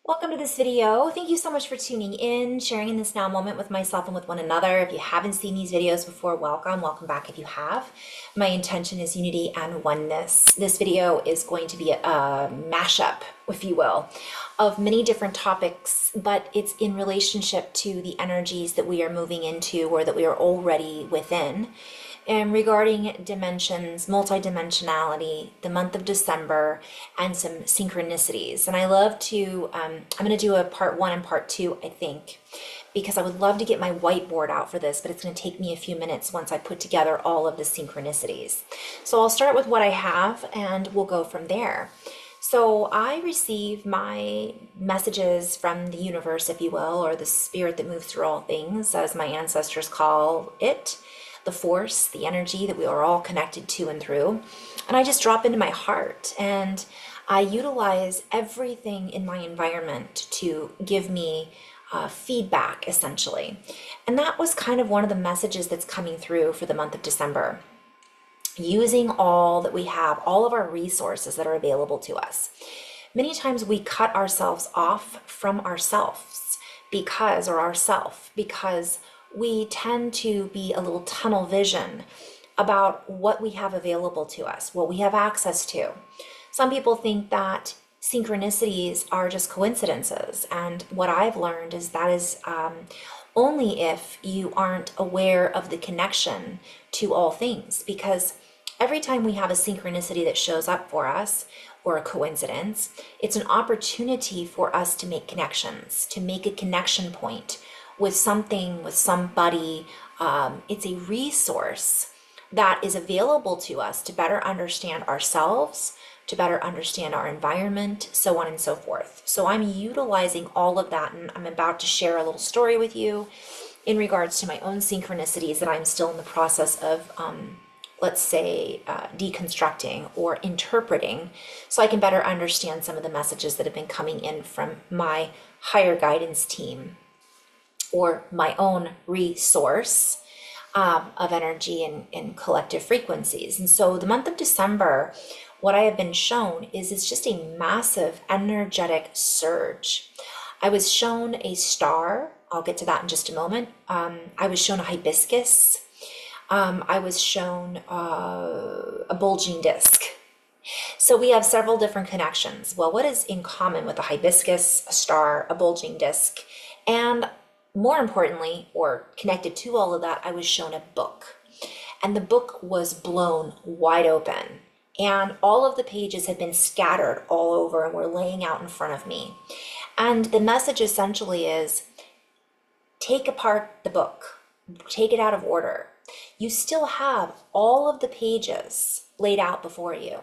Welcome to this video. Thank you so much for tuning in, sharing in this now moment with myself and with one another. If you haven't seen these videos before, welcome. Welcome back if you have. My intention is unity and oneness. This video is going to be a mashup, if you will, of many different topics, but it's in relationship to the energies that we are moving into or that we are already within. And regarding dimensions, multidimensionality, the month of December, and some synchronicities. And I love to, I'm going to do a part one and part two, I think, because I would love to get my whiteboard out for this, but it's going to take me a few minutes once I put together all of the synchronicities. So I'll start with what I have and we'll go from there. So I receive my messages from the universe, if you will, or the spirit that moves through all things, as my ancestors call it, the force, the energy that we are all connected to and through. And I just drop into my heart and I utilize everything in my environment to give me feedback, essentially. And that was kind of one of the messages that's coming through for the month of December. Using all that we have, all of our resources that are available to us. Many times we cut ourselves off from ourselves because we tend to be a little tunnel vision about what we have available to us, what we have access to. Some people think that synchronicities are just coincidences, and what I've learned is that is only if you aren't aware of the connection to all things, because every time we have a synchronicity that shows up for us, or a coincidence, it's an opportunity for us to make connections, to make a connection point with something, with somebody. It's a resource that is available to us to better understand ourselves, to better understand our environment, so on and so forth. So I'm utilizing all of that, and I'm about to share a little story with you in regards to my own synchronicities that I'm still in the process of, let's say, deconstructing or interpreting, so I can better understand some of the messages that have been coming in from my higher guidance team, or my own resource of energy and collective frequencies. And so the month of December, what I have been shown is it's just a massive energetic surge. I was shown a star. I'll get to that in just a moment. I was shown a hibiscus. I was shown a bulging disc. So we have several different connections. Well, what is in common with a hibiscus, a star, a bulging disc, and more importantly, or connected to all of that, I was shown a book. And the book was blown wide open. And all of the pages had been scattered all over and were laying out in front of me. And the message essentially is, take apart the book, take it out of order. You still have all of the pages laid out before you.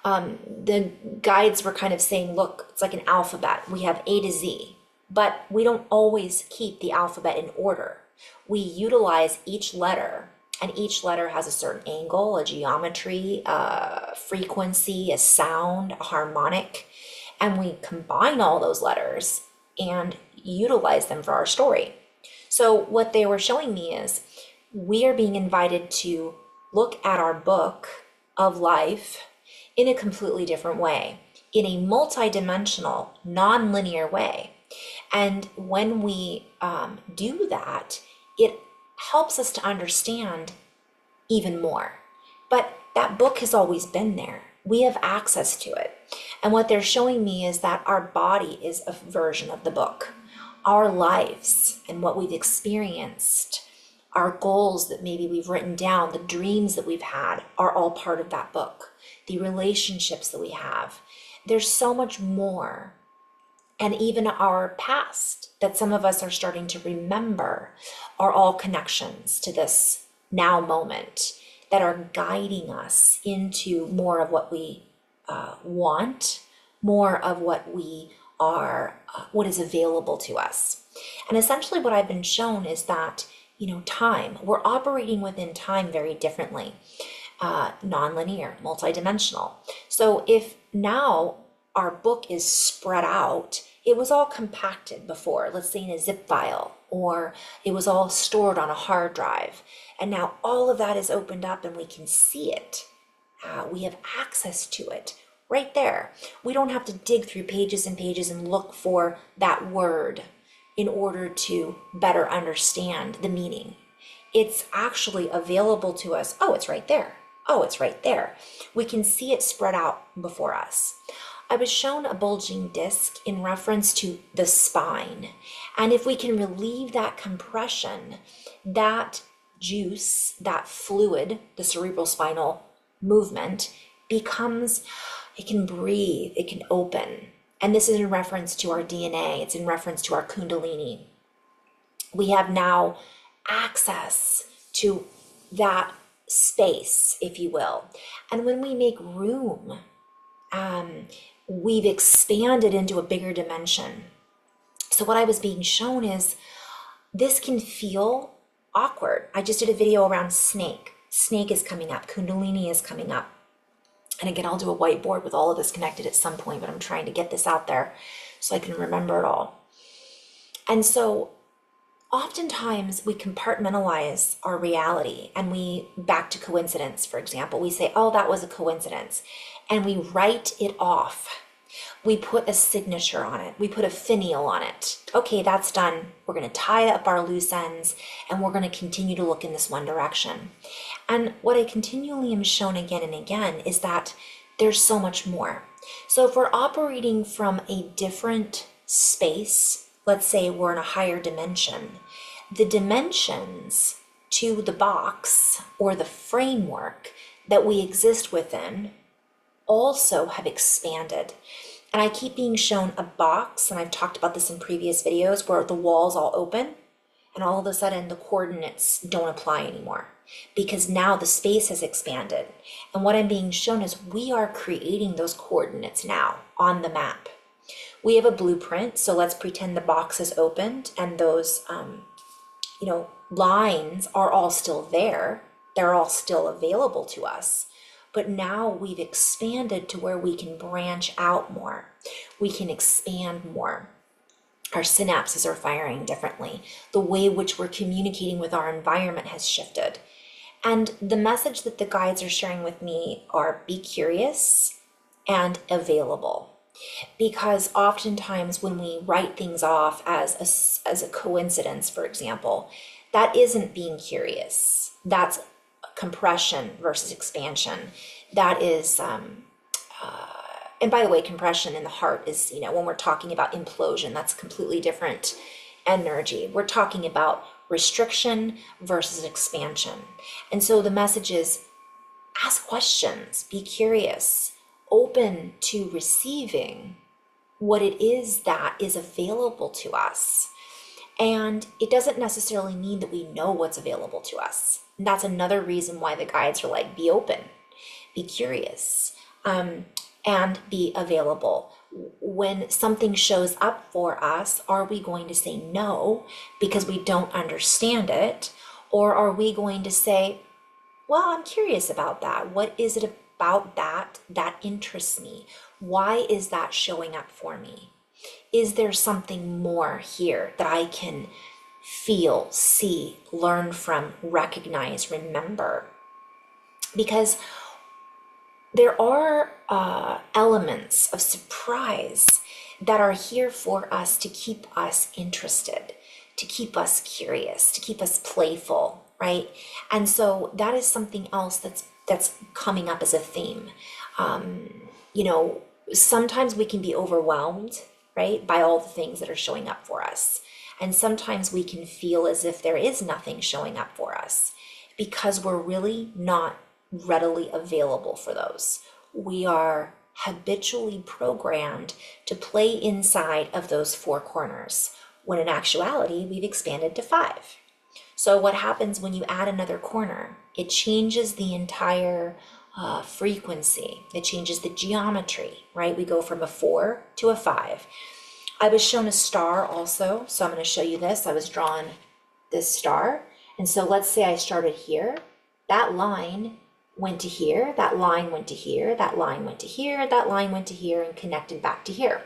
The guides were kind of saying, look, it's like an alphabet. We have A to Z. But we don't always keep the alphabet in order. We utilize each letter, and each letter has a certain angle, a geometry, a frequency, a sound, a harmonic, and we combine all those letters and utilize them for our story. So what they were showing me is we are being invited to look at our book of life in a completely different way, in a multidimensional, non-linear way. And when we do that, it helps us to understand even more. But that book has always been there. We have access to it. And what they're showing me is that our body is a version of the book. Our lives and what we've experienced, our goals that maybe we've written down, the dreams that we've had, are all part of that book. The relationships that we have. There's so much more. And even our past that some of us are starting to remember are all connections to this now moment that are guiding us into more of what we want, more of what we are, what is available to us. And essentially what I've been shown is that, time, we're operating within time very differently, non-linear, multidimensional. So if now our book is spread out, it was all compacted before, let's say in a zip file, or it was all stored on a hard drive. And now all of that is opened up and we can see it. We have access to it. right there. We don't have to dig through pages and pages and look for that word in order to better understand the meaning. It's actually available to us. Oh, it's right there. Oh, it's right there. We can see it spread out before us. I was shown a bulging disc in reference to the spine. And if we can relieve that compression, that juice, that fluid, the cerebral spinal movement becomes, it can breathe, it can open. And this is in reference to our DNA. It's in reference to our Kundalini. We have now access to that space, if you will. And when we make room, we've expanded into a bigger dimension. So what I was being shown is this can feel awkward. I just did a video around snake. Snake is coming up. Kundalini is coming up. And again, I'll do a whiteboard with all of this connected at some point, but I'm trying to get this out there so I can remember it all. And so oftentimes we compartmentalize our reality and we, back to coincidence, for example, we say, oh, that was a coincidence. And we write it off. We put a signature on it. We put a finial on it. Okay, that's done. We're going to tie up our loose ends and we're going to continue to look in this one direction. And what I continually am shown again and again is that there's so much more. So if we're operating from a different space, let's say we're in a higher dimension, the dimensions to the box or the framework that we exist within also have expanded. And I keep being shown a box, and I've talked about this in previous videos, where the walls all open and all of a sudden the coordinates don't apply anymore because now the space has expanded. And what I'm being shown is we are creating those coordinates now on the map. We have a blueprint, so let's pretend the box is opened and those lines are all still there. They're all still available to us. But now we've expanded to where we can branch out more. We can expand more. Our synapses are firing differently. The way in which we're communicating with our environment has shifted. And the message that the guides are sharing with me are be curious and available. Because oftentimes when we write things off as a coincidence, for example, that isn't being curious. That's compression versus expansion. That is, and by the way, compression in the heart is, when we're talking about implosion, that's completely different energy. We're talking about restriction versus expansion. And so the message is ask questions, be curious, open to receiving what it is that is available to us. And it doesn't necessarily mean that we know what's available to us. And that's another reason why the guides are like, be open, be curious, and be available. When something shows up for us, are we going to say no because we don't understand it? Or are we going to say, well, I'm curious about that. What is it about that interests me? Why is that showing up for me? Is there something more here that I can feel, see, learn from, recognize, remember? Because there are elements of surprise that are here for us to keep us interested, to keep us curious, to keep us playful, right? And so that is something else that's coming up as a theme. Sometimes we can be overwhelmed, right, by all the things that are showing up for us. And sometimes we can feel as if there is nothing showing up for us because we're really not readily available for those. We are habitually programmed to play inside of those four corners, when in actuality, we've expanded to 5. So what happens when you add another corner? It changes the entire frequency. It changes the geometry, right? We go from a 4 to a 5. I was shown a star also, so I'm going to show you this. I was drawn this star. And so let's say I started here. That line went to here, that line went to here, that line went to here, that line went to here, and connected back to here.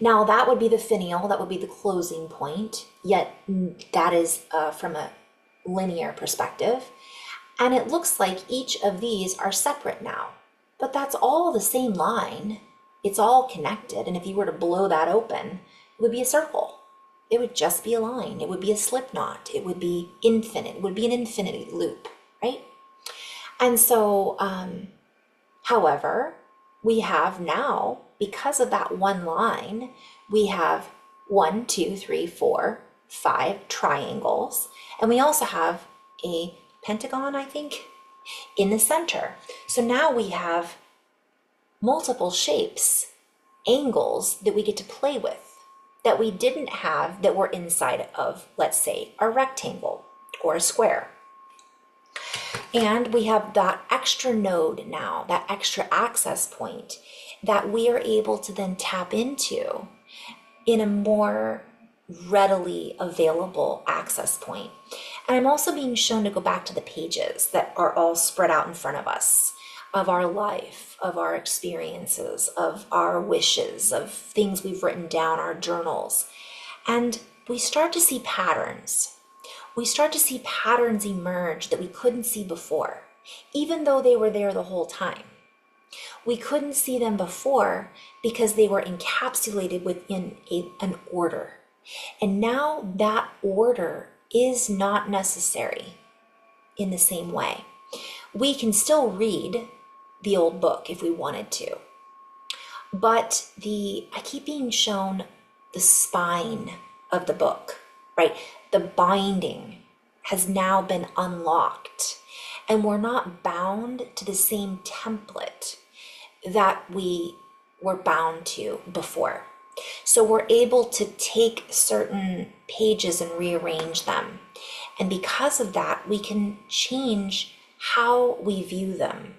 Now that would be the finial, that would be the closing point, yet that is from a linear perspective. And it looks like each of these are separate now. but that's all the same line. It's all connected. And if you were to blow that open, it would be a circle. It would just be a line. It would be a slip knot. It would be infinite. It would be an infinity loop, right? And so, however, we have now, because of that one line, we have 1, 2, 3, 4, 5 triangles. And we also have a pentagon, I think, in the center. So now we have multiple shapes, angles that we get to play with that we didn't have that were inside of, let's say, a rectangle or a square. And we have that extra node now, that extra access point that we are able to then tap into in a more readily available access point. And I'm also being shown to go back to the pages that are all spread out in front of us, of our life, of our experiences, of our wishes, of things we've written down, our journals. And we start to see patterns. We start to see patterns emerge that we couldn't see before, even though they were there the whole time. We couldn't see them before because they were encapsulated within an order. And now that order is not necessary in the same way. We can still read the old book if we wanted to, but I keep being shown the spine of the book, right? The binding has now been unlocked, and we're not bound to the same template that we were bound to before. So we're able to take certain pages and rearrange them. And because of that, we can change how we view them.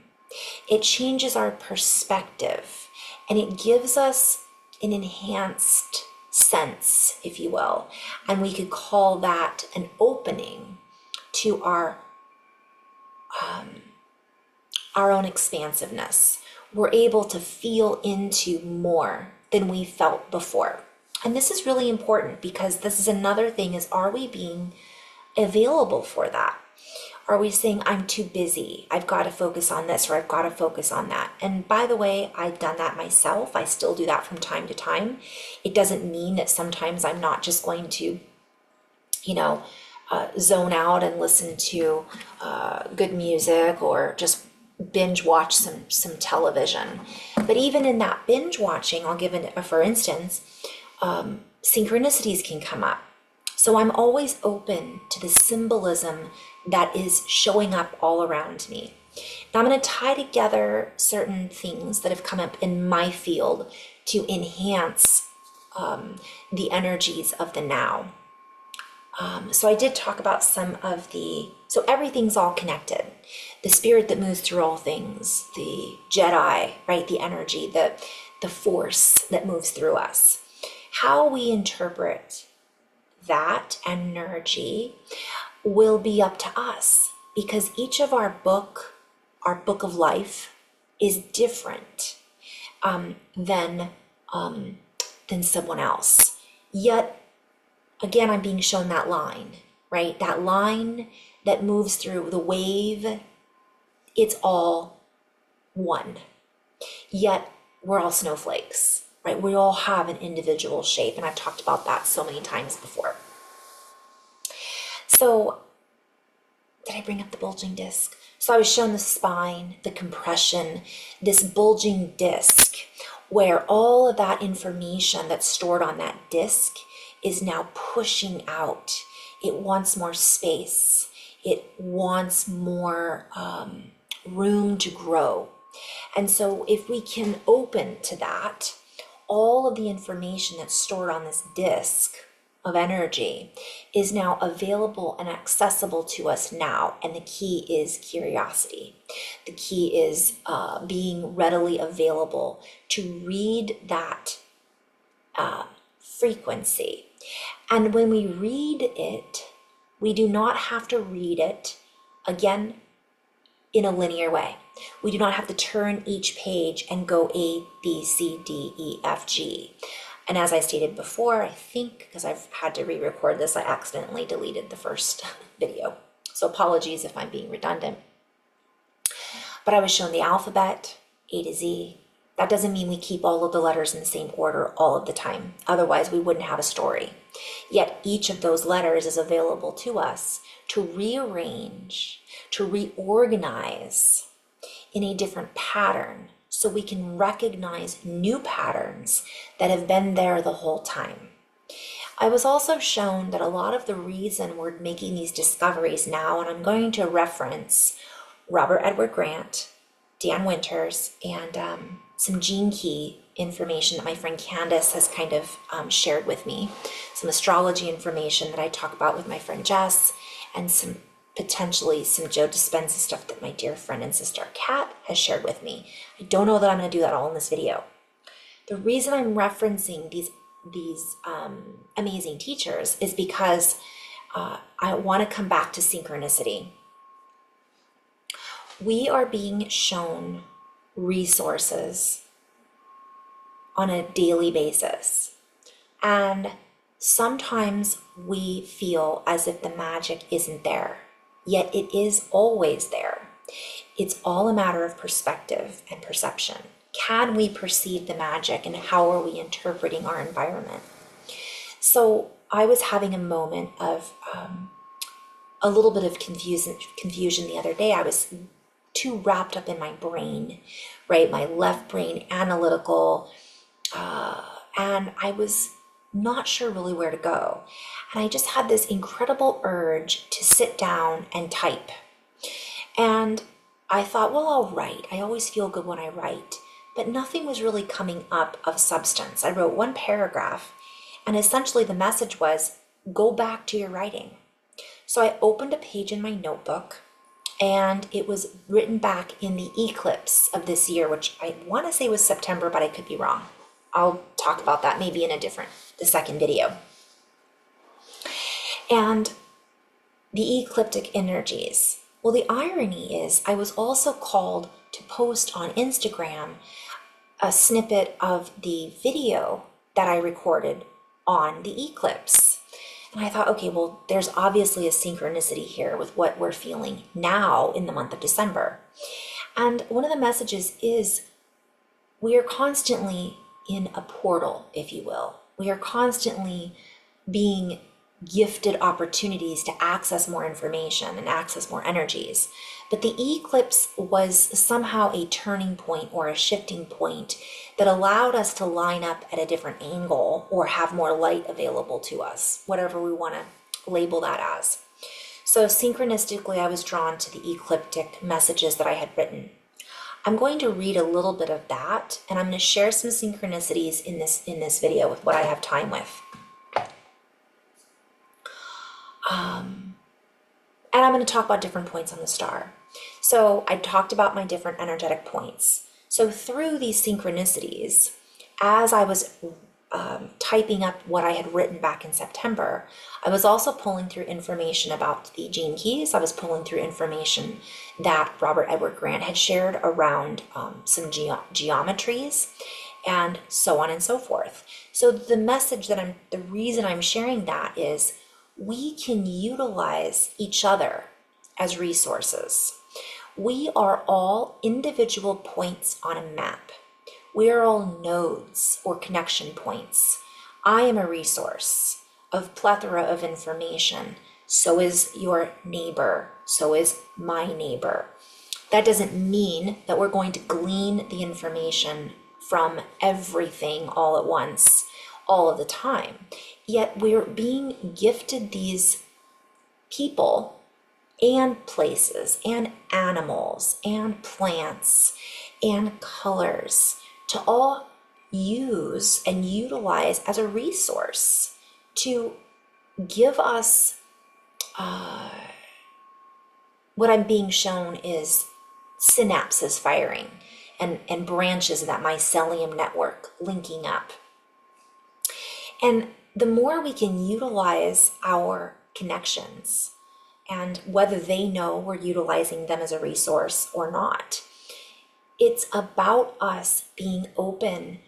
It changes our perspective, and it gives us an enhanced sense, if you will. And we could call that an opening to our own expansiveness. We're able to feel into more than we felt before. And this is really important because this is another thing is, are we being available for that? Are we saying, I'm too busy, I've got to focus on this, or I've got to focus on that? And by the way, I've done that myself. I still do that from time to time. It doesn't mean that sometimes I'm not just going to, zone out and listen to good music or just binge watch some television. But even in that binge watching, I'll give a for instance, synchronicities can come up. So I'm always open to the symbolism that is showing up all around me. Now I'm going to tie together certain things that have come up in my field to enhance the energies of the now. So I did talk about so everything's all connected. The spirit that moves through all things, the Jedi, right? The energy, the force that moves through us. How we interpret that energy will be up to us, because each of our book of life is different than someone else. Yet again, I'm being shown that line, right? That line that moves through the wave, it's all one. Yet we're all snowflakes, right? We all have an individual shape, and I've talked about that so many times before. So, did I bring up the bulging disc? So I was shown the spine, the compression, this bulging disc, where all of that information that's stored on that disc is now pushing out. It wants more space. It wants more room to grow. And so if we can open to that, all of the information that's stored on this disc of energy is now available and accessible to us now. And the key is curiosity. The key is being readily available to read that frequency. And when we read it, we do not have to read it, again, in a linear way. We do not have to turn each page and go A, B, C, D, E, F, G. And as I stated before, I think, because I've had to re-record this, I accidentally deleted the first video. So apologies if I'm being redundant. But I was shown the alphabet, A to Z. That doesn't mean we keep all of the letters in the same order all of the time. Otherwise, we wouldn't have a story. Yet each of those letters is available to us to rearrange, to reorganize in a different pattern so we can recognize new patterns that have been there the whole time. I was also shown that a lot of the reason we're making these discoveries now, and I'm going to reference Robert Edward Grant, Dan Winters, and some gene key information that my friend Candace has kind of shared with me, some astrology information that I talk about with my friend Jess, and potentially some Joe Dispenza stuff that my dear friend and sister Kat has shared with me. I don't know that I'm going to do that all in this video. The reason I'm referencing these amazing teachers is because I want to come back to synchronicity. We are being shown resources on a daily basis. And sometimes we feel as if the magic isn't there, yet it is always there. It's all a matter of perspective and perception. Can we perceive the magic, and how are we interpreting our environment? So I was having a moment of a little bit of confusion the other day. I was too wrapped up in my brain, right? My left brain, analytical, and I was not sure really where to go. And I just had this incredible urge to sit down and type. And I thought, well, I'll write. I always feel good when I write. But nothing was really coming up of substance. I wrote one paragraph, and essentially the message was, go back to your writing. So I opened a page in my notebook, and it was written back in the eclipse of this year, which I want to say was September, but I could be wrong. I'll talk about that maybe in the second video. And the ecliptic energies. Well, the irony is I was also called to post on Instagram a snippet of the video that I recorded on the eclipse. And I thought, okay, well, there's obviously a synchronicity here with what we're feeling now in the month of December. And one of the messages is we are constantly in a portal, if you will. We are constantly being gifted opportunities to access more information and access more energies. But the eclipse was somehow a turning point or a shifting point that allowed us to line up at a different angle or have more light available to us, whatever we want to label that as. So synchronistically, I was drawn to the ecliptic messages that I had written. I'm going to read a little bit of that, and I'm going to share some synchronicities in this video with what I have time with. And I'm going to talk about different points on the star. So I talked about my different energetic points. So through these synchronicities, as I was typing up what I had written back in September, I was also pulling through information about the gene keys. I was pulling through information that Robert Edward Grant had shared around some geometries and so on and so forth. So the message the reason I'm sharing that is we can utilize each other as resources. We are all individual points on a map. We are all nodes or connection points. I am a resource of plethora of information. So is your neighbor. So is my neighbor. That doesn't mean that we're going to glean the information from everything all at once, all of the time. Yet we're being gifted these people and places and animals and plants and colors to all use and utilize as a resource to give us what I'm being shown is synapses firing and branches of that mycelium network linking up. And the more we can utilize our connections, and whether they know we're utilizing them as a resource or not, it's about us being open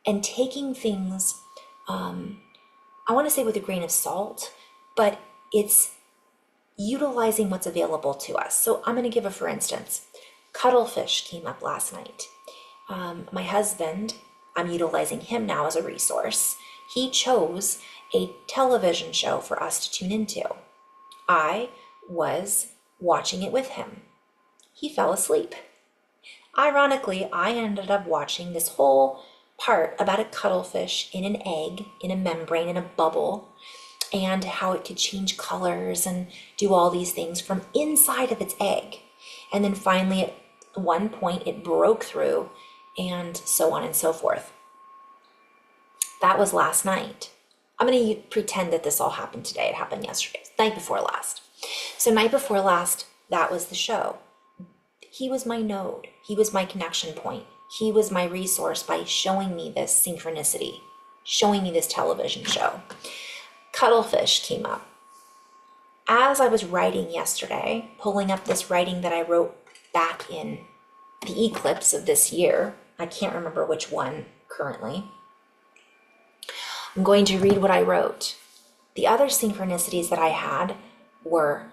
and taking things, I want to say with a grain of salt, but it's utilizing what's available to us. So I'm going to give for instance, cuttlefish came up last night. My husband, I'm utilizing him now as a resource. He chose a television show for us to tune into. I was watching it with him. He fell asleep. Ironically, I ended up watching this whole part about a cuttlefish in an egg, in a membrane, in a bubble, and how it could change colors and do all these things from inside of its egg. And then finally, at one point, it broke through, and so on and so forth. That was last night. I'm going to pretend that this all happened today. It happened yesterday, night before last. So night before last, that was the show. He was my node. He was my connection point. He was my resource by showing me this synchronicity, showing me this television show. Cuttlefish came up. As I was writing yesterday, pulling up this writing that I wrote back in the eclipse of this year, I can't remember which one currently. I'm going to read what I wrote. The other synchronicities that I had were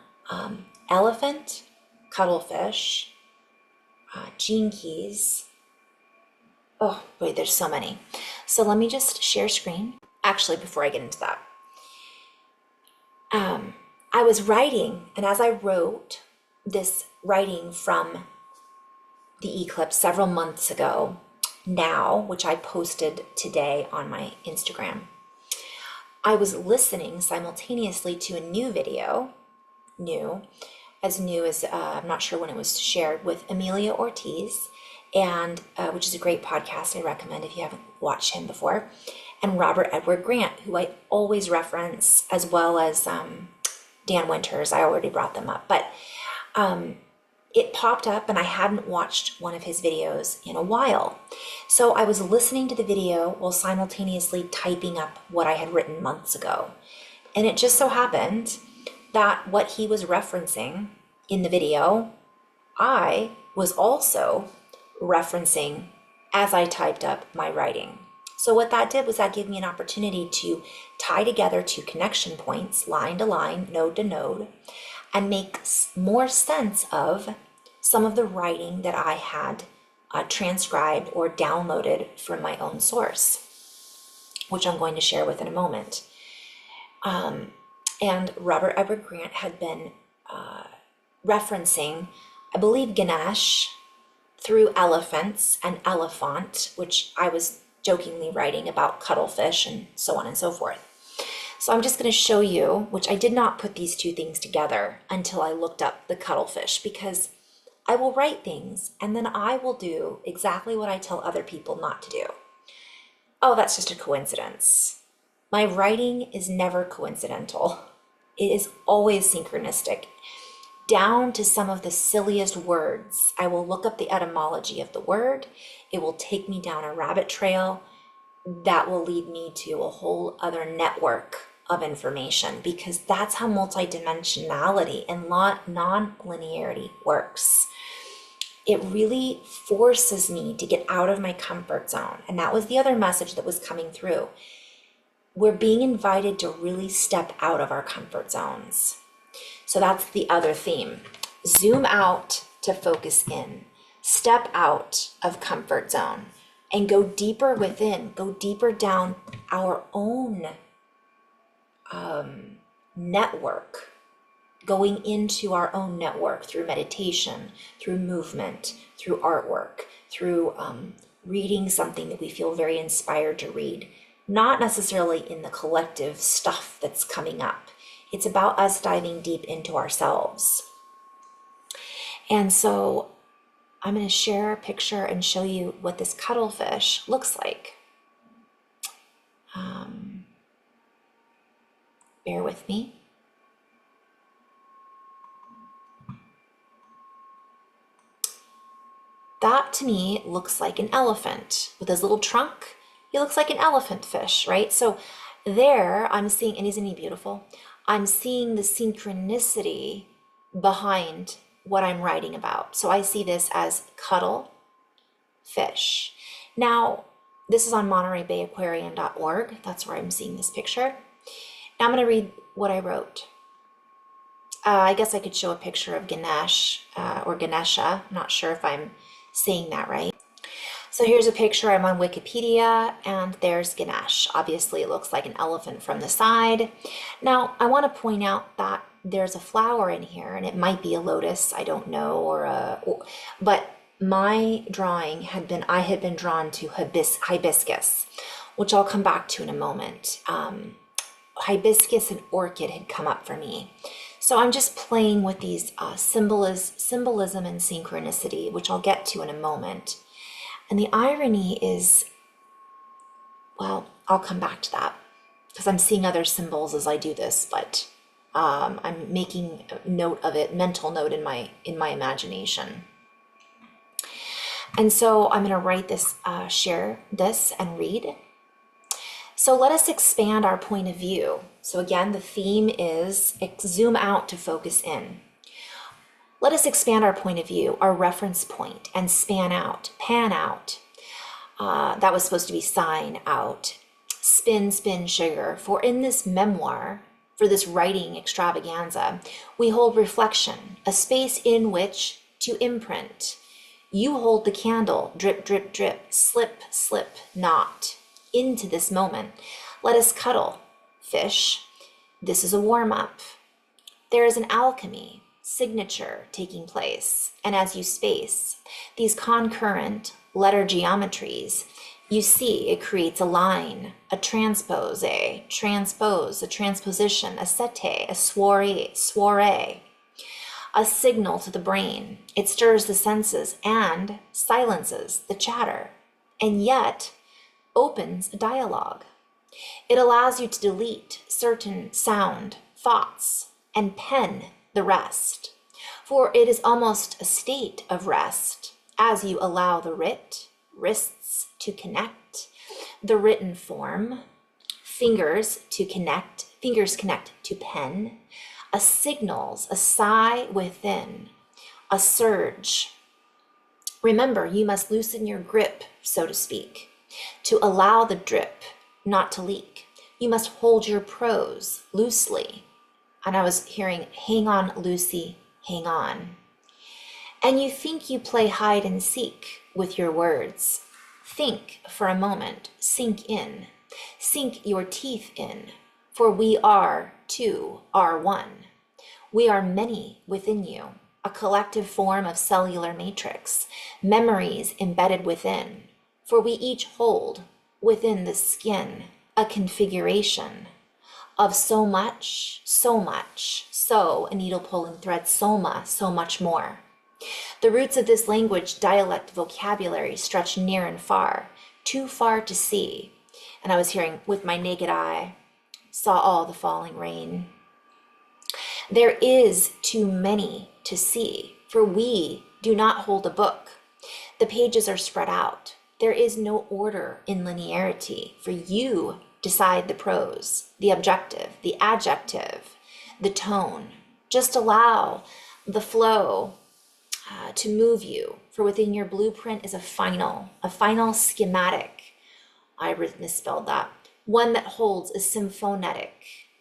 elephant, cuttlefish, gene keys. Oh, wait, there's so many. So let me just share screen. Actually, before I get into that, I was writing, and as I wrote this writing from the eclipse several months ago now, which I posted today on my Instagram, I was listening simultaneously to a new video, new as I'm not sure when it was shared, with Amelia Ortiz, and which is a great podcast I recommend if you haven't watched him before, and Robert Edward Grant, who I always reference, as well as Dan Winters. I already brought them up, but it popped up and I hadn't watched one of his videos in a while. So I was listening to the video while simultaneously typing up what I had written months ago. And it just so happened that what he was referencing in the video, I was also referencing as I typed up my writing. So what that did was that gave me an opportunity to tie together two connection points, line to line, node to node, and make more sense of some of the writing that I had transcribed or downloaded from my own source, which I'm going to share with in a moment. And Robert Edward Grant had been referencing, I believe, Ganesh through elephants and elephant, which I was jokingly writing about cuttlefish and so on and so forth. So I'm just going to show you, which I did not put these two things together until I looked up the cuttlefish, because I will write things and then I will do exactly what I tell other people not to do. Oh, that's just a coincidence. My writing is never coincidental. It is always synchronistic, down to some of the silliest words. I will look up the etymology of the word. It will take me down a rabbit trail that will lead me to a whole other network of information, because that's how multidimensionality and non-linearity works. It really forces me to get out of my comfort zone. And that was the other message that was coming through. We're being invited to really step out of our comfort zones. So that's the other theme. Zoom out to focus in. Step out of comfort zone and go deeper within, go deeper down our own network, going into our own network through meditation, through movement, through artwork, through reading something that we feel very inspired to read, not necessarily in the collective stuff that's coming up. It's about us diving deep into ourselves. And so I'm going to share a picture and show you what this cuttlefish looks like. Bear with me. That to me looks like an elephant with his little trunk. He looks like an elephant fish, right? So there I'm seeing, and isn't he beautiful? I'm seeing the synchronicity behind what I'm writing about. So I see this as cuttle fish. Now, this is on MontereyBayAquarium.org. That's where I'm seeing this picture. Now I'm going to read what I wrote. I guess I could show a picture of Ganesh or Ganesha. I'm not sure if I'm saying that right. So here's a picture. I'm on Wikipedia, and there's Ganesh. Obviously, it looks like an elephant from the side. Now, I want to point out that there's a flower in here, and it might be a lotus, I don't know, but my drawing I had been drawn to hibiscus, which I'll come back to in a moment. Hibiscus and orchid had come up for me. So I'm just playing with these symbolism and synchronicity, which I'll get to in a moment. And the irony is, well, I'll come back to that because I'm seeing other symbols as I do this, but I'm making note of it, mental note in my imagination. And so I'm going to write this, share this and read. So let us expand our point of view. So again, the theme is zoom out to focus in. Let us expand our point of view, our reference point, and pan out. That was supposed to be sign out. Spin, sugar. For in this memoir, for this writing extravaganza, we hold reflection, a space in which to imprint. You hold the candle, drip, drip, drip, slip, not. Into this moment. Let us cuddle, fish. This is a warm-up. There is an alchemy, signature taking place, and as you space these concurrent letter geometries, you see it creates a line, a transpose, a transposition, a sete, a soiree, a signal to the brain. It stirs the senses and silences the chatter, and yet opens a dialogue. It allows you to delete certain sound, thoughts, and pen the rest. For it is almost a state of rest as you allow the wrists to connect, the written form, fingers connect to pen, a signals, a sigh within, a surge. Remember, you must loosen your grip, so to speak, to allow the drip not to leak. You must hold your prose loosely. And I was hearing, hang on, Lucy, hang on. And you think you play hide and seek with your words. Think for a moment, sink your teeth in, for we are one. We are many within you, a collective form of cellular matrix, memories embedded within, for we each hold within the skin a configuration of so much, so a needle pulling thread, soma, so much more. The roots of this language, dialect, vocabulary stretch near and far, too far to see. And I was hearing, with my naked eye, saw all the falling rain. There is too many to see, for we do not hold a book. The pages are spread out. There is no order in linearity, for you decide the prose, the objective, the adjective, the tone. Just allow the flow to move you, for within your blueprint is a final schematic. I misspelled that. One that holds a symphonetic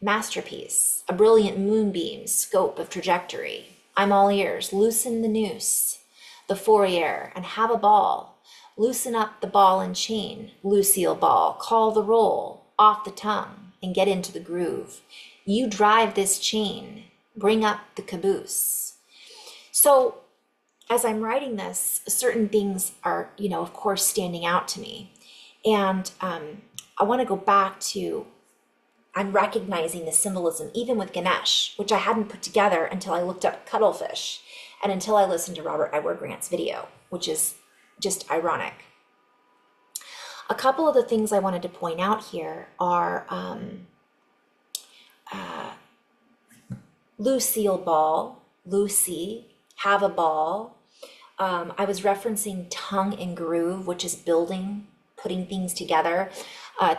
masterpiece, a brilliant moonbeam scope of trajectory. I'm all ears. Loosen the noose, the fourier, and have a ball. Loosen up the ball and chain, Lucille Ball. Call the roll off the tongue and get into the groove. You drive this chain, bring up the caboose. So as I'm writing this, certain things are, of course, standing out to me. And I want to go back to, I'm recognizing the symbolism, even with Ganesh, which I hadn't put together until I looked up cuttlefish and until I listened to Robert Edward Grant's video, which is just ironic. A couple of the things I wanted to point out here are Lucille Ball, Lucy, have a ball. I was referencing tongue and groove, which is building, putting things together.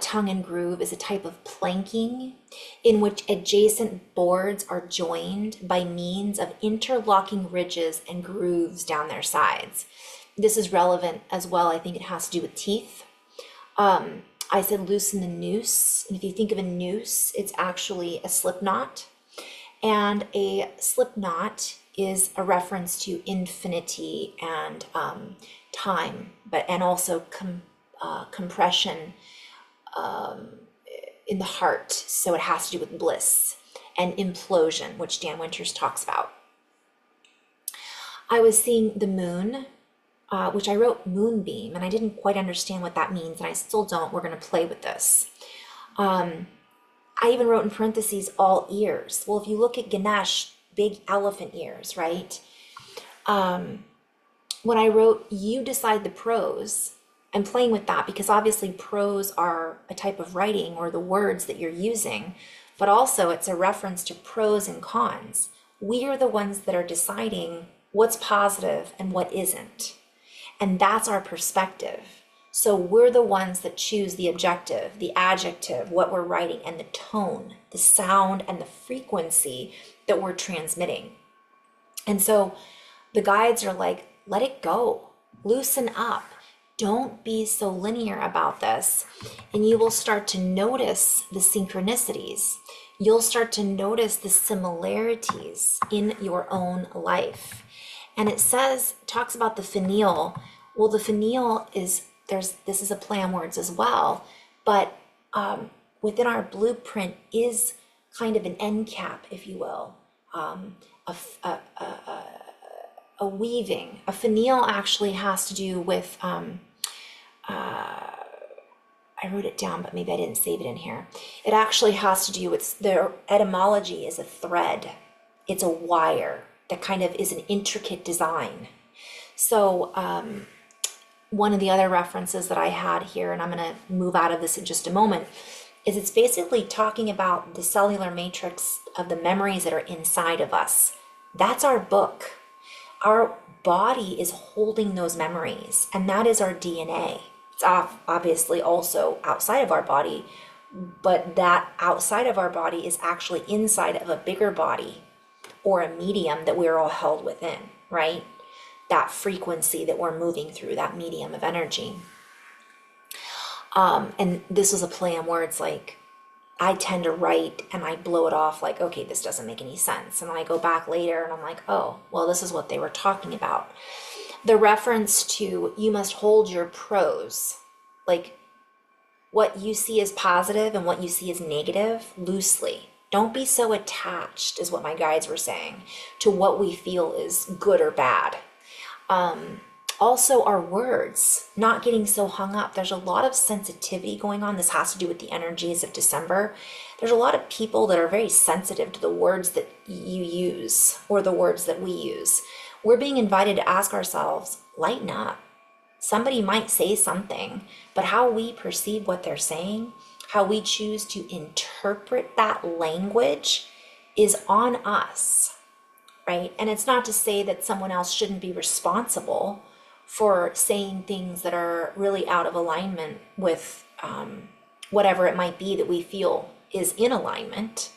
Tongue and groove is a type of planking in which adjacent boards are joined by means of interlocking ridges and grooves down their sides. This is relevant as well. I think it has to do with teeth. I said loosen the noose. And if you think of a noose, it's actually a slip knot. And a slip knot is a reference to infinity and time, and also compression in the heart. So it has to do with bliss and implosion, which Dan Winters talks about. I was seeing the moon, which I wrote moonbeam, and I didn't quite understand what that means, and I still don't. We're going to play with this. I even wrote in parentheses all ears. Well, if you look at Ganesh, big elephant ears, right? When I wrote you decide the prose, I'm playing with that because obviously prose are a type of writing or the words that you're using, but also it's a reference to pros and cons. We are the ones that are deciding what's positive and what isn't. And that's our perspective. So we're the ones that choose the objective, the adjective, what we're writing, and the tone, the sound, and the frequency that we're transmitting. And so the guides are like, let it go, loosen up. Don't be so linear about this. And you will start to notice the synchronicities. You'll start to notice the similarities in your own life. And it talks about the finial. Well, the finial is, this is a play on words as well, but within our blueprint is kind of an end cap, if you will, a weaving. A finial actually has to do with, I wrote it down, but maybe I didn't save it in here. It actually has to do with, their etymology is a thread. It's a wire that kind of is an intricate design. So one of the other references that I had here, and I'm going to move out of this in just a moment, is it's basically talking about the cellular matrix of the memories that are inside of us. That's our book. Our body is holding those memories, and that is our DNA. It's obviously also outside of our body, but that outside of our body is actually inside of a bigger body or a medium that we're all held within, right? That frequency that we're moving through, that medium of energy. And this was a play on words. Like, I tend to write and I blow it off like, okay, this doesn't make any sense. And then I go back later and I'm like, oh, well, this is what they were talking about. The reference to you must hold your prose, like what you see as positive and what you see as negative, loosely. Don't be so attached, is what my guides were saying, to what we feel is good or bad. Also, our words, not getting so hung up. There's a lot of sensitivity going on. This has to do with the energies of December. There's a lot of people that are very sensitive to the words that you use or the words that we use. We're being invited to ask ourselves, lighten up. Somebody might say something, but how we perceive what they're saying, how we choose to interpret that language is on us, right? And it's not to say that someone else shouldn't be responsible for saying things that are really out of alignment with whatever it might be that we feel is in alignment.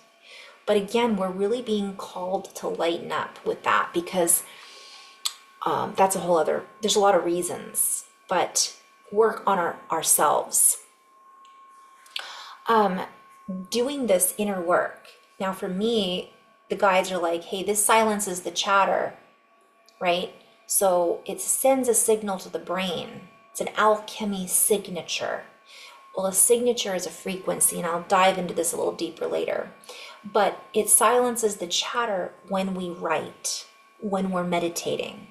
But again, we're really being called to lighten up with that, because that's a whole other, there's a lot of reasons, but work on ourselves. Doing this inner work. Now for me, the guides are like, hey, this silences the chatter, right? So it sends a signal to the brain. It's an alchemy signature. Well, a signature is a frequency, and I'll dive into this a little deeper later. But it silences the chatter when we write, when we're meditating,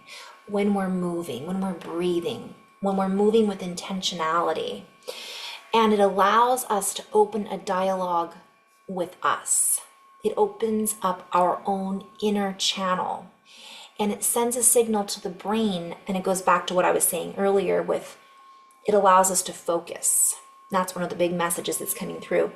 when we're moving, when we're breathing, when we're moving with intentionality. And it allows us to open a dialogue with us. It opens up our own inner channel. And it sends a signal to the brain, and it goes back to what I was saying earlier with, it allows us to focus. That's one of the big messages that's coming through.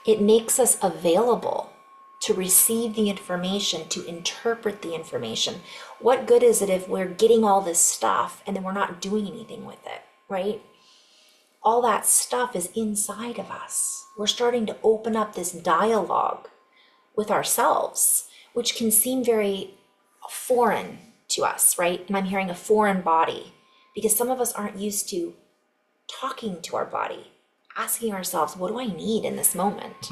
It makes us available to receive the information, to interpret the information. What good is it if we're getting all this stuff and then we're not doing anything with it, right? All that stuff is inside of us. We're starting to open up this dialogue with ourselves, which can seem very foreign to us, right? And I'm hearing a foreign body because some of us aren't used to talking to our body, asking ourselves, what do I need in this moment?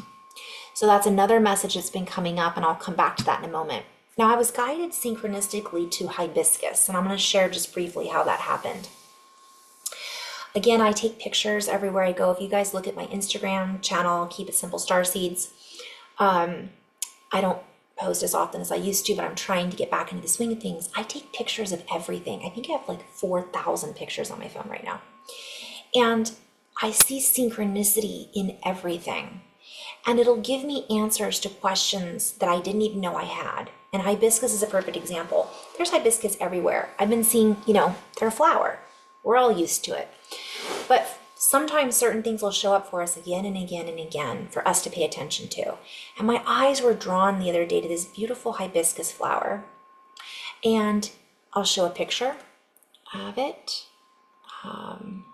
So that's another message that's been coming up, and I'll come back to that in a moment. Now, I was guided synchronistically to hibiscus, and I'm going to share just briefly how that happened. Again, I take pictures everywhere I go. If you guys look at my Instagram channel, Keep It Simple Starseeds, I don't post as often as I used to, but I'm trying to get back into the swing of things. I take pictures of everything. I think I have like 4,000 pictures on my phone right now. And I see synchronicity in everything. And it'll give me answers to questions that I didn't even know I had. And hibiscus is a perfect example. There's hibiscus everywhere. I've been seeing, they're a flower. We're all used to it. But sometimes certain things will show up for us again and again and again for us to pay attention to. And my eyes were drawn the other day to this beautiful hibiscus flower. And I'll show a picture of it. Going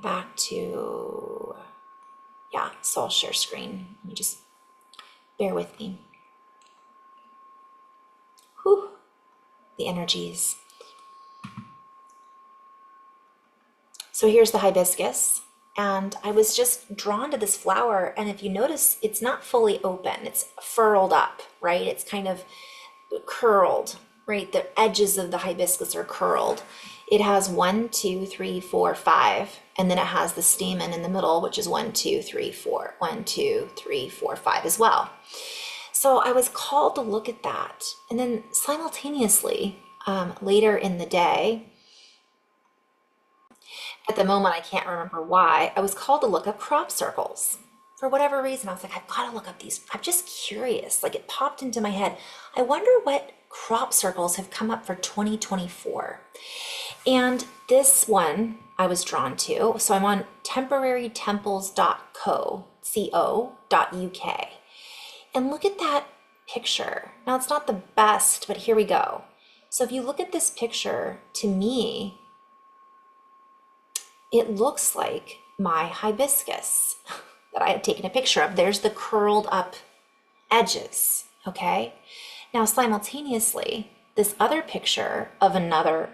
back to, so I'll share screen. Let me just bear with me. Whew, the energies. So here's the hibiscus, and I was just drawn to this flower, and if you notice, it's not fully open, it's furled up, right? It's kind of curled, right? The edges of the hibiscus are curled. It has 1, 2, 3, 4, 5, and then it has the stamen in the middle, which is 1, 2, 3, 4, 1, 2, 3, 4, 5 as well. So I was called to look at that, and then simultaneously, later in the day, at the moment, I can't remember why, I was called to look up crop circles. For whatever reason, I was like, I've got to look up these. I'm just curious. Like, it popped into my head. I wonder what crop circles have come up for 2024. And this one I was drawn to. So I'm on temporarytemples.co.uk. And look at that picture. Now, it's not the best, but here we go. So if you look at this picture, to me, it looks like my hibiscus that I had taken a picture of. There's the curled up edges, okay? Now, simultaneously, this other picture of another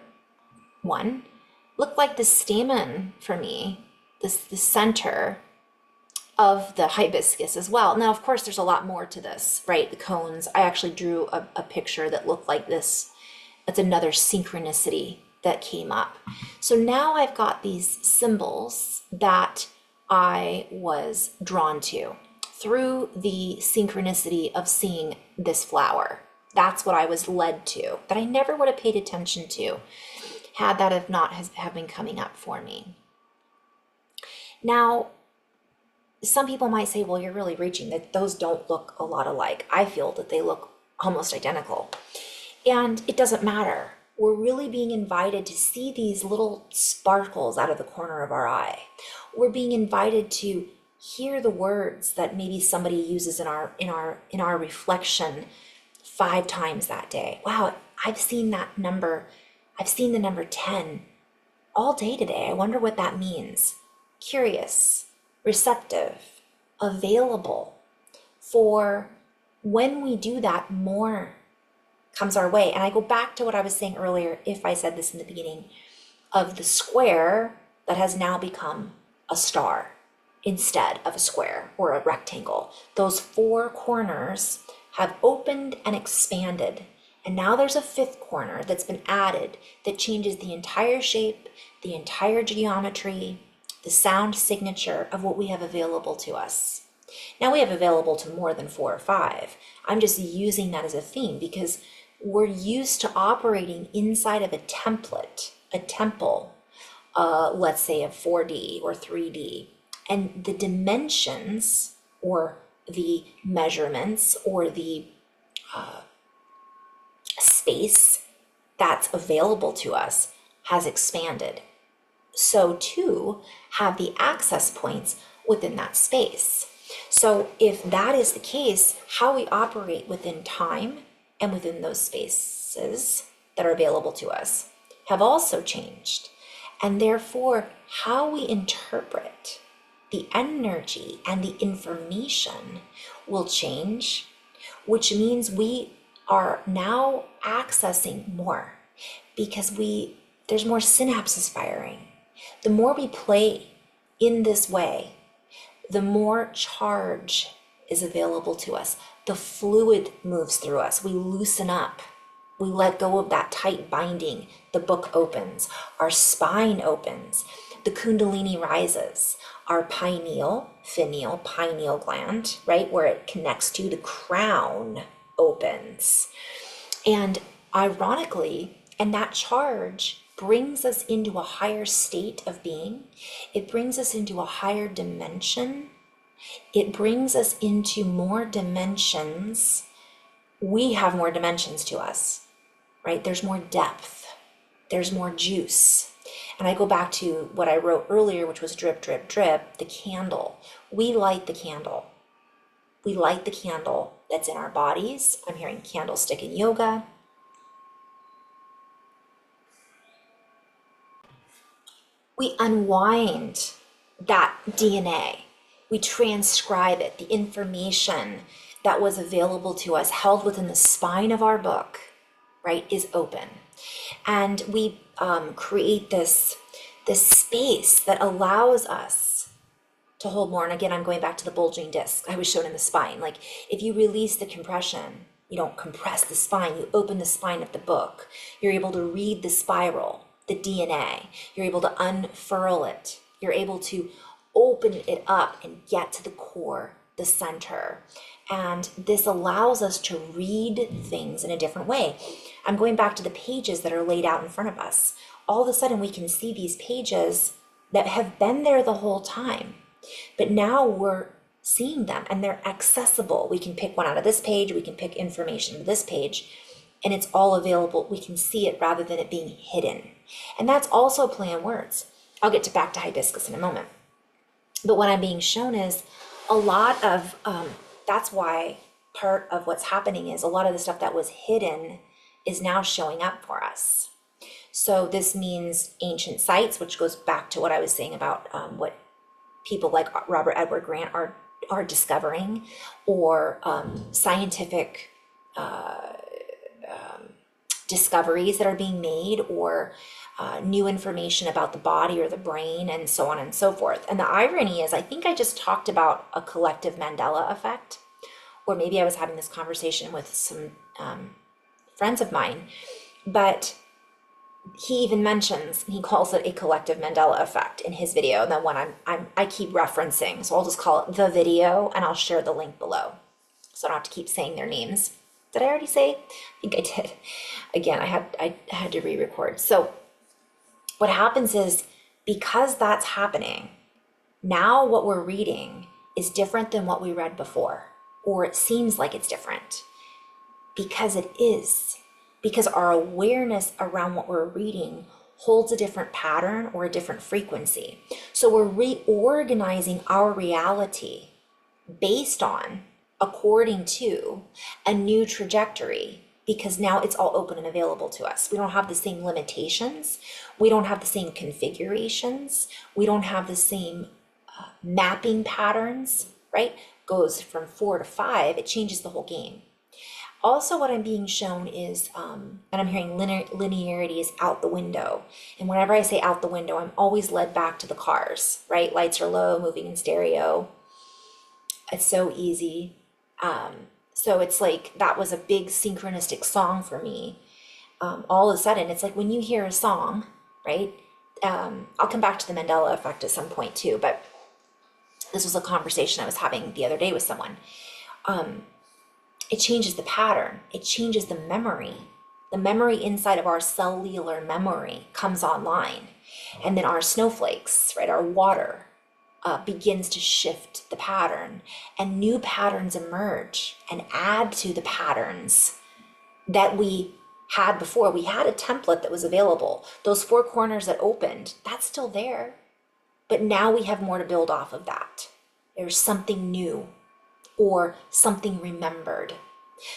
one looked like the stamen for me, the center of the hibiscus as well. Now, of course, there's a lot more to this, right? The cones. I actually drew a picture that looked like this. That's another synchronicity that came up. So now I've got these symbols that I was drawn to through the synchronicity of seeing this flower. That's what I was led to, that I never would have paid attention to had that have not have been coming up for me. Now, some people might say, well, you're really reaching, that those don't look a lot alike. I feel that they look almost identical. And it doesn't matter. We're really being invited to see these little sparkles out of the corner of our eye. We're being invited to hear the words that maybe somebody uses in our reflection 5 times that day. Wow, I've seen that number. I've seen the number 10 all day today. I wonder what that means. Curious, receptive, available. For when we do that, more comes our way. And I go back to what I was saying earlier, if I said this in the beginning, of the square that has now become a star instead of a square or a rectangle. Those 4 corners have opened and expanded. And now there's a 5th corner that's been added that changes the entire shape, the entire geometry, the sound signature of what we have available to us. Now we have available to more than 4 or 5. I'm just using that as a theme because we're used to operating inside of a template, a temple, let's say of 4D or 3D. And the dimensions or the measurements or the space that's available to us has expanded. So too have the access points within that space. So if that is the case, how we operate within time and within those spaces that are available to us have also changed. And therefore, how we interpret the energy and the information will change, which means we are now accessing more because there's more synapses firing. The more we play in this way, the more charge is available to us. The fluid moves through us. We loosen up. We let go of that tight binding. The book opens, our spine opens, the Kundalini rises, our pineal gland, right, where it connects to the crown opens. And ironically, and that charge brings us into a higher state of being. It brings us into a higher dimension. It brings us into more dimensions. We have more dimensions to us, right? There's more depth. There's more juice. And I go back to what I wrote earlier, which was drip, drip, drip, the candle. We light the candle. We light the candle that's in our bodies. I'm hearing candlestick in yoga. We unwind that DNA. We transcribe it, the information that was available to us, held within the spine of our book, right, is open. And we create this space that allows us to hold more. And again, I'm going back to the bulging disc I was shown in the spine. Like, if you release the compression, you don't compress the spine, you open the spine of the book, you're able to read the spiral, the DNA, you're able to unfurl it, you're able to open it up and get to the core, the center. And this allows us to read things in a different way. I'm going back to the pages that are laid out in front of us. All of a sudden we can see these pages that have been there the whole time, but now we're seeing them and they're accessible. We can pick one out of this page, we can pick information to this page, and it's all available. We can see it rather than it being hidden. And that's also a play on words. I'll get back to hibiscus in a moment. But what I'm being shown is a lot of, that's why part of what's happening is a lot of the stuff that was hidden is now showing up for us. So this means ancient sites, which goes back to what I was saying about what people like Robert Edward Grant are discovering, or scientific discoveries that are being made, or new information about the body or the brain, and so on and so forth. And the irony is, I think I just talked about a collective Mandela effect, or maybe I was having this conversation with some friends of mine, but he even mentions, he calls it a collective Mandela effect in his video, and the one I keep referencing. So I'll just call it the video, and I'll share the link below, so I don't have to keep saying their names. Did I already say? I think I did. Again, I had to re-record. So what happens is, because that's happening, now what we're reading is different than what we read before, or it seems like it's different, because it is. Because our awareness around what we're reading holds a different pattern or a different frequency. So we're reorganizing our reality based on, according to, a new trajectory, because now it's all open and available to us. We don't have the same limitations. We don't have the same configurations. We don't have the same mapping patterns, right? Goes from 4 to 5, it changes the whole game. Also, what I'm being shown is, and I'm hearing linearity is out the window. And whenever I say out the window, I'm always led back to the cars, right? Lights are low, moving in stereo. It's so easy. So it's like, that was a big synchronistic song for me. All of a sudden, it's like when you hear a song, right? I'll come back to the Mandela effect at some point too, but this was a conversation I was having the other day with someone. It changes the pattern. It changes the memory. The memory inside of our cellular memory comes online. And then our snowflakes, right, our water, begins to shift the pattern. And new patterns emerge and add to the patterns that we had before. We had a template that was available. Those 4 corners that opened, that's still there. But now we have more to build off of that. There's something new, or something remembered.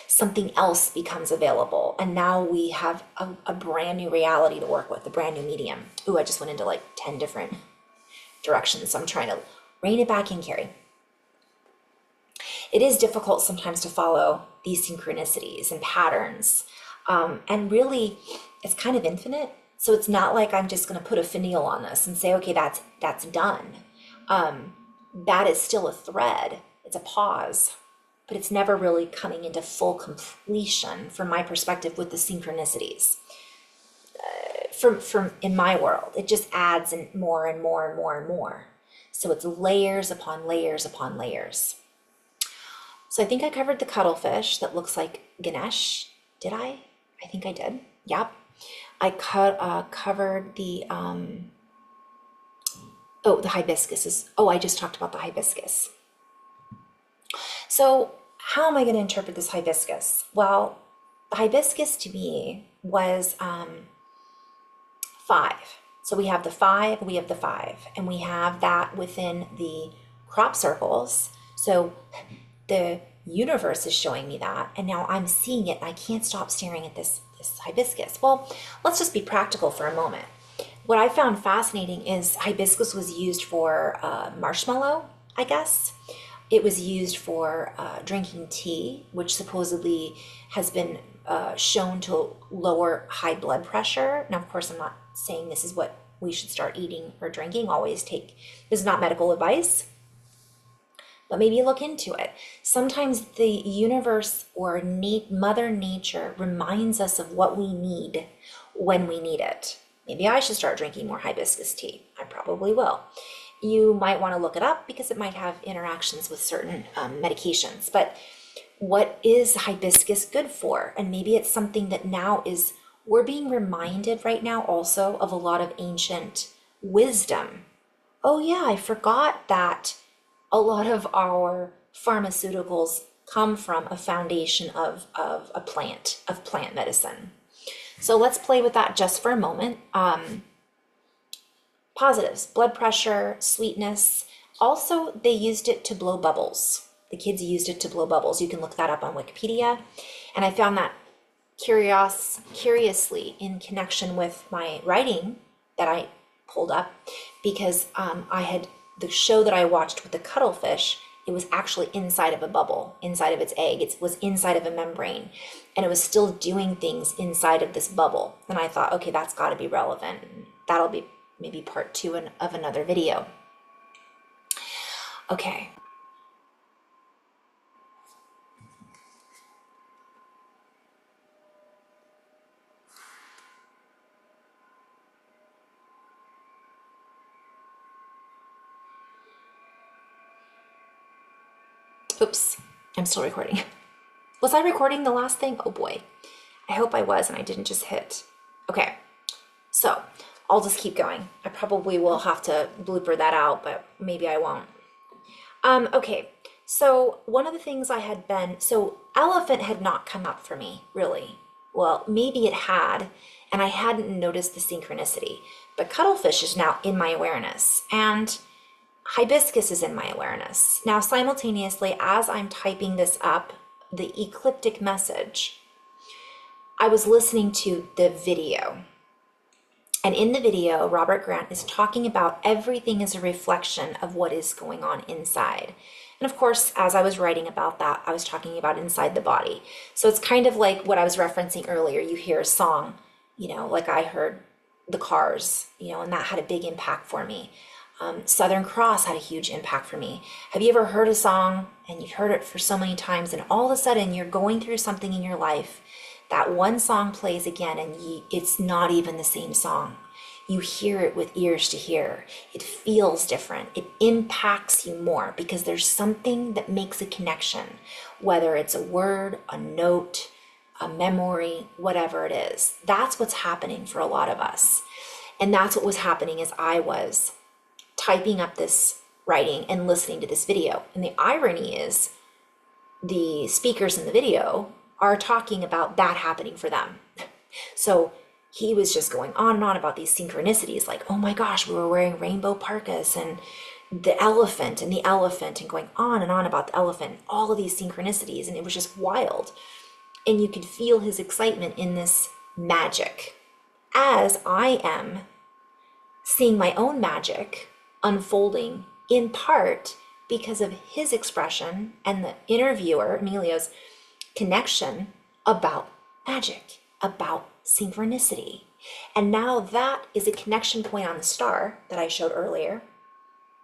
Something else becomes available. And now we have a brand new reality to work with, a brand new medium. Ooh, I just went into like 10 different directions. So I'm trying to rein it back in, Carrie. It is difficult sometimes to follow these synchronicities and patterns. And really, it's kind of infinite. So it's not like I'm just going to put a finial on this and say, okay, that's done. That is still a thread. It's a pause. but it's never really coming into full completion from my perspective with the synchronicities. From in my world, it just adds in more and more and more and more. So it's layers upon layers upon layers. So I think I covered the cuttlefish that looks like Ganesh. Did I? I think I did. Yep. I covered the the hibiscus. I just talked about the hibiscus. So how am I going to interpret this hibiscus? Well, the hibiscus to me was 5. So we have the 5, we have the 5, and we have that within the crop circles. So the universe is showing me that, and now I'm seeing it, and I can't stop staring at this hibiscus. Well, let's just be practical for a moment. What I found fascinating is hibiscus was used for marshmallow, I guess. It was used for drinking tea, which supposedly has been shown to lower high blood pressure. Now, of course, I'm not saying this is what we should start eating or drinking. This is not medical advice, but maybe look into it. Sometimes the universe or Mother Nature reminds us of what we need when we need it. Maybe I should start drinking more hibiscus tea. I probably will. You might want to look it up because it might have interactions with certain medications. But what is hibiscus good for? And maybe it's something that now we're being reminded right now also of a lot of ancient wisdom. Oh yeah, I forgot that a lot of our pharmaceuticals come from a foundation of plant medicine. So let's play with that just for a moment. Positives, blood pressure, sweetness. Also, they used it to blow bubbles. The kids used it to blow bubbles. You can look that up on Wikipedia. And I found that curiously in connection with my writing that I pulled up, because I had the show that I watched with the cuttlefish. It was actually inside of a bubble, inside of its egg. It was inside of a membrane, and it was still doing things inside of this bubble. And I thought, okay, that's got to be relevant. That'll be maybe part 2 of another video. Okay. Oops, I'm still recording. Was I recording the last thing? Oh boy. I hope I was and I didn't just hit. Okay, so I'll just keep going. I probably will have to blooper that out, but maybe I won't. Okay, so one of the things elephant had not come up for me, really. Well, maybe it had, and I hadn't noticed the synchronicity, but cuttlefish is now in my awareness, and hibiscus is in my awareness. Now, simultaneously, as I'm typing this up, the ecliptic message, I was listening to the video. And in the video, Robert Grant is talking about everything is a reflection of what is going on inside. And of course, as I was writing about that, I was talking about inside the body. So it's kind of like what I was referencing earlier. You hear a song, like I heard the Cars, and that had a big impact for me. Southern Cross had a huge impact for me. Have you ever heard a song and you've heard it for so many times, and all of a sudden you're going through something in your life, that one song plays again and it's not even the same song. You hear it with ears to hear. It feels different. It impacts you more because there's something that makes a connection, whether it's a word, a note, a memory, whatever it is. That's what's happening for a lot of us. And that's what was happening as I was typing up this writing and listening to this video. And the irony is the speakers in the video are talking about that happening for them. So he was just going on and on about these synchronicities, like, oh my gosh, we were wearing rainbow parkas and the elephant and going on and on about the elephant, all of these synchronicities. And it was just wild. And you could feel his excitement in this magic, as I am seeing my own magic unfolding, in part because of his expression and the interviewer, Emilio's connection about magic, about synchronicity. And now that is a connection point on the star that I showed earlier.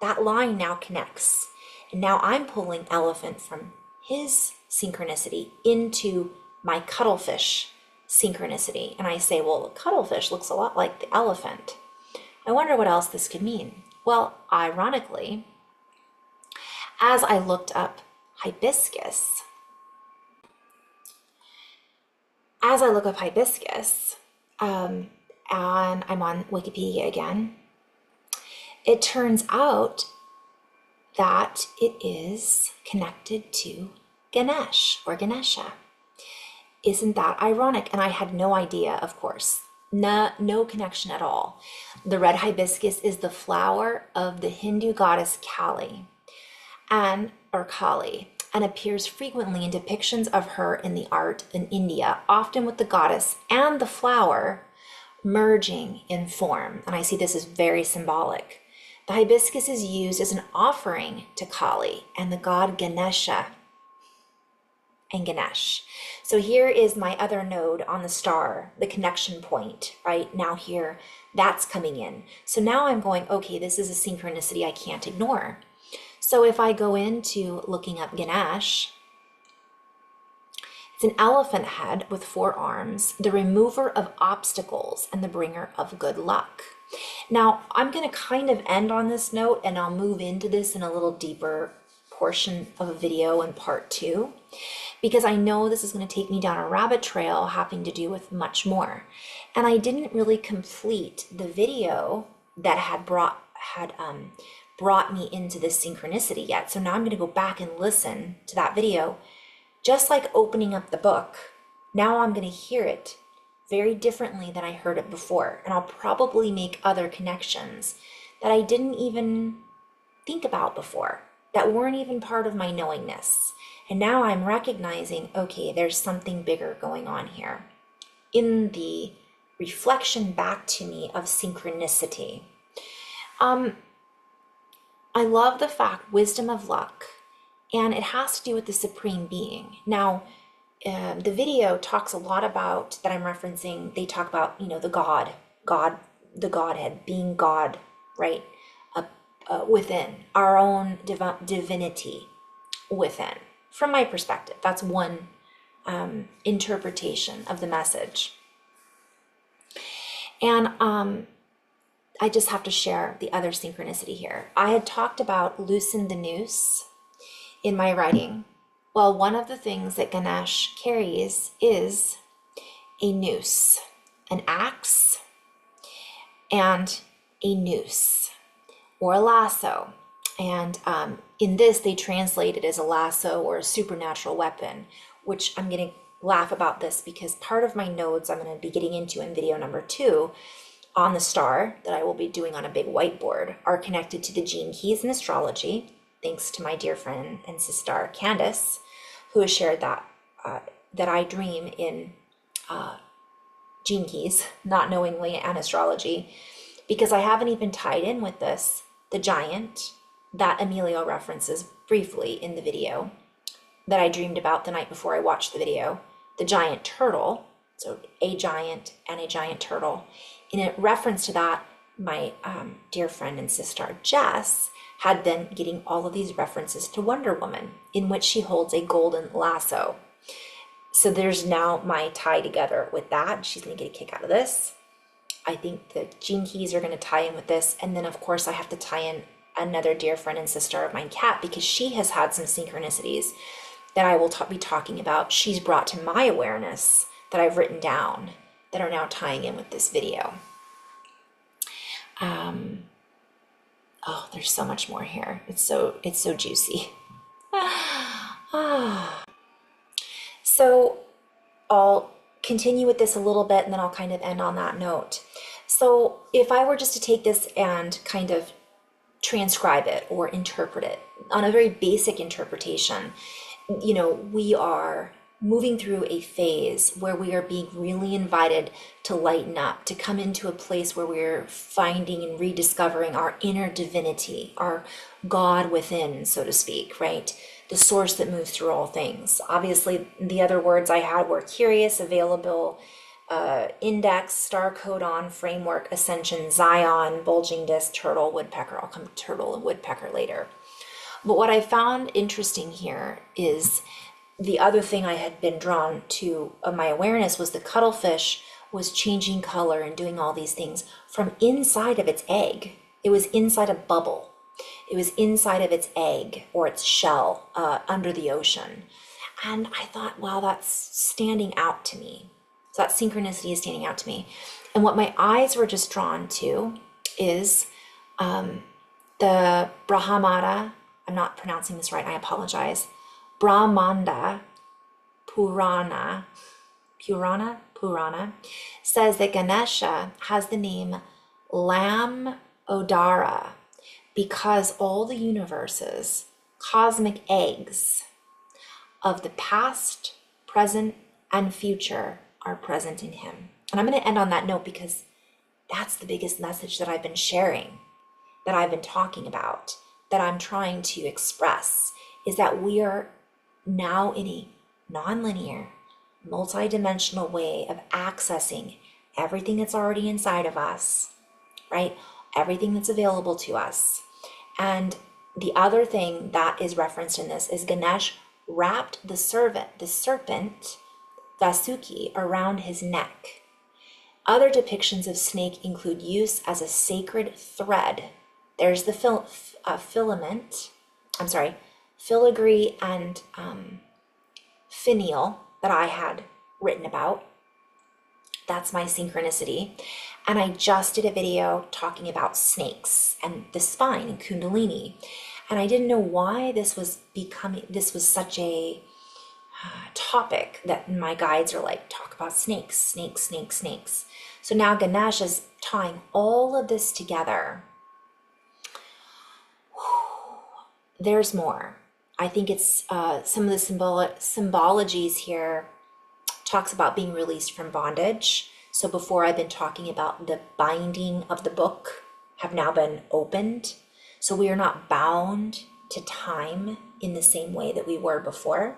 That line now connects. And now I'm pulling elephant from his synchronicity into my cuttlefish synchronicity. And I say, well, the cuttlefish looks a lot like the elephant. I wonder what else this could mean. Well, ironically, as I looked up hibiscus, and I'm on Wikipedia again, it turns out that it is connected to Ganesh or Ganesha. Isn't that ironic? And I had no idea, of course. No connection at all. The red hibiscus is the flower of the Hindu goddess Kali, and appears frequently in depictions of her in the art in India, often with the goddess and the flower merging in form. And I see this as very symbolic. The hibiscus is used as an offering to Kali and the god Ganesha and Ganesh. So here is my other node on the star, the connection point, right? Now here, that's coming in. So now I'm going, okay, this is a synchronicity I can't ignore. So if I go into looking up Ganesh, it's an elephant head with 4 arms, the remover of obstacles and the bringer of good luck. Now, I'm going to kind of end on this note, and I'll move into this in a little deeper portion of a video in part 2, because I know this is going to take me down a rabbit trail having to do with much more. And I didn't really complete the video that had brought me into this synchronicity yet. So now I'm going to go back and listen to that video, just like opening up the book. Now I'm going to hear it very differently than I heard it before. And I'll probably make other connections that I didn't even think about before, that weren't even part of my knowingness. And now I'm recognizing, okay, there's something bigger going on here in the reflection back to me of synchronicity. I love the fact wisdom of luck, and it has to do with the supreme being. Now, the video talks a lot about, that I'm referencing, they talk about, the Godhead, being God, right? Within, our own divinity within. From my perspective, that's one interpretation of the message. And I just have to share the other synchronicity here. I had talked about loosen the noose in my writing. Well, one of the things that Ganesh carries is a noose, an axe, and a noose, or a lasso. And in this, they translate it as a lasso or a supernatural weapon, which I'm going to laugh about this because part of my nodes I'm going to be getting into in video number 2 on the star that I will be doing on a big whiteboard are connected to the gene keys in astrology, thanks to my dear friend and sister Candace, who has shared that I dream in gene keys, not knowingly, and astrology, because I haven't even tied in with this the giant that Emilio references briefly in the video that I dreamed about the night before I watched the video, the giant turtle, so a giant and a giant turtle. In a reference to that, my dear friend and sister Jess had been getting all of these references to Wonder Woman, in which she holds a golden lasso. So there's now my tie together with that. She's going to get a kick out of this. I think the gene keys are going to tie in with this. And then, of course, I have to tie in another dear friend and sister of mine, Kat, because she has had some synchronicities that I will be talking about. She's brought to my awareness that I've written down that are now tying in with this video. Oh, there's so much more here. It's so juicy. So I'll continue with this a little bit and then I'll kind of end on that note. So if I were just to take this and kind of transcribe it or interpret it on a very basic interpretation, we are moving through a phase where we are being really invited to lighten up, to come into a place where we're finding and rediscovering our inner divinity, our God within, so to speak, right? The source that moves through all things. Obviously, the other words I had were curious, available, index, star codon, framework, ascension, Zion, bulging disc, turtle, woodpecker. I'll come to turtle and woodpecker later. But what I found interesting here is the other thing I had been drawn to of my awareness was the cuttlefish was changing color and doing all these things from inside of its egg. It was inside a bubble. It was inside of its egg or its shell under the ocean. And I thought, wow, that's standing out to me. So that synchronicity is standing out to me. And what my eyes were just drawn to is the Brahmada, I'm not pronouncing this right, I apologize. Brahmanda Purana says that Ganesha has the name Lam Odara because all the universes, cosmic eggs of the past, present, and future are present in him. And I'm going to end on that note because that's the biggest message that I've been sharing, that I've been talking about, that I'm trying to express, is that we are now in a nonlinear, multidimensional way of accessing everything that's already inside of us, right? Everything that's available to us. And the other thing that is referenced in this is Ganesh wrapped the serpent Vasuki around his neck. Other depictions of snake include use as a sacred thread. There's the filigree and finial that I had written about. That's my synchronicity. And I just did a video talking about snakes and the spine and Kundalini. And I didn't know why this was such a topic that my guides are like, talk about snakes, snakes, snakes, snakes. So now Ganesh is tying all of this together. There's more. I think it's some of the symbologies here talks about being released from bondage. So before I've been talking about the binding of the book have now been opened. So we are not bound to time in the same way that we were before.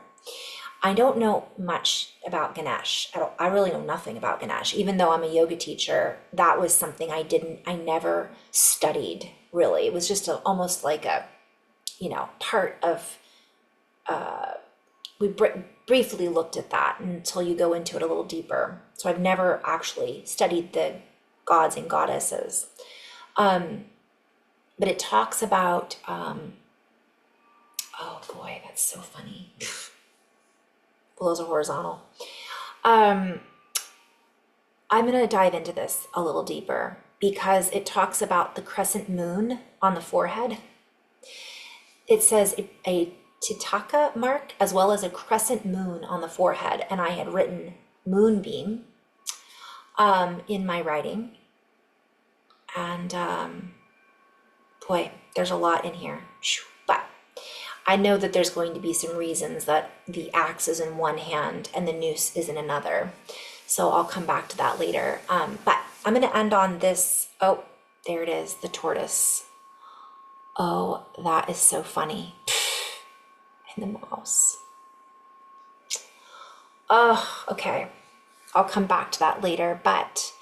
I don't know much about Ganesh. I really know nothing about Ganesh. Even though I'm a yoga teacher, that was something I never studied really. It was just almost like a, part of, we briefly looked at that until you go into it a little deeper. So I've never actually studied the gods and goddesses. But it talks about, oh boy, that's so funny. Well, those are horizontal. I'm going to dive into this a little deeper because it talks about the crescent moon on the forehead. It says a Titaka mark as well as a crescent moon on the forehead. And I had written moonbeam in my writing. And boy, there's a lot in here. But I know that there's going to be some reasons that the axe is in one hand and the noose is in another. So I'll come back to that later. But I'm going to end on this. Oh, there it is, the tortoise. Oh, that is so funny. And the mouse. Oh, okay. I'll come back to that later. But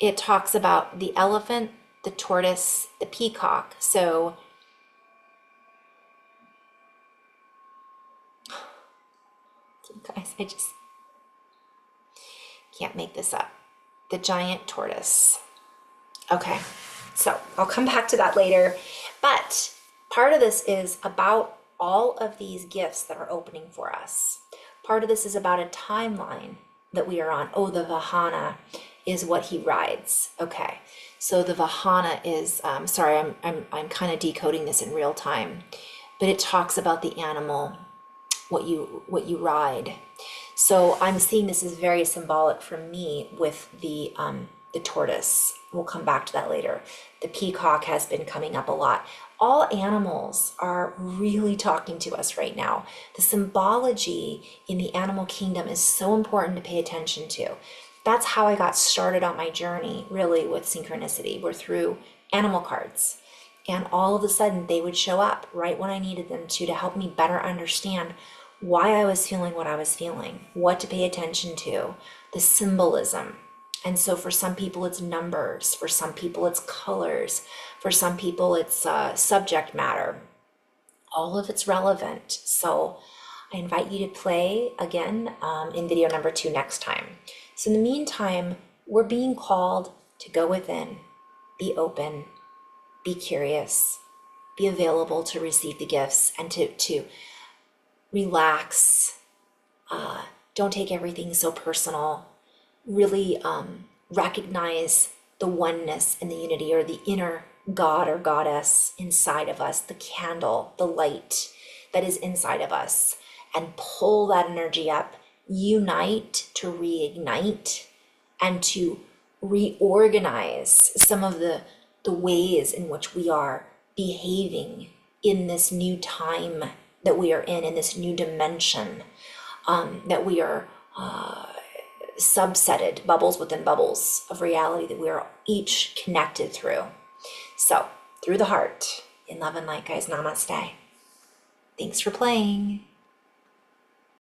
it talks about the elephant, the tortoise, the peacock. So guys, I just can't make this up. The giant tortoise. Okay, so I'll come back to that later. But part of this is about all of these gifts that are opening for us. Part of this is about a timeline that we are on. Oh, the Vahana is what he rides. Okay, so the Vahana is, sorry, I'm kind of decoding this in real time, but it talks about the animal, what you ride. So I'm seeing this as very symbolic for me with the tortoise. We'll come back to that later. The peacock has been coming up a lot. All animals are really talking to us right now. The symbology in the animal kingdom is so important to pay attention to. That's how I got started on my journey, really, with synchronicity. We're through animal cards. And all of a sudden, they would show up right when I needed them to help me better understand why I was feeling what I was feeling, what to pay attention to, the symbolism. And so for some people, it's numbers. For some people, it's colors. For some people, it's subject matter. all of it's relevant. So I invite you to play again in video number 2 next time. So in the meantime, we're being called to go within, be open, be curious, be available to receive the gifts, and to relax. Don't take everything so personal. Really recognize the oneness and the unity, or the inner God or goddess inside of us, the candle, the light that is inside of us, and pull that energy up, unite to reignite, and to reorganize some of the ways in which we are behaving in this new time that we are in this new dimension, that we are subsetted, bubbles within bubbles of reality that we are each connected through. So, through the heart, in love and light, guys, namaste. Thanks for playing.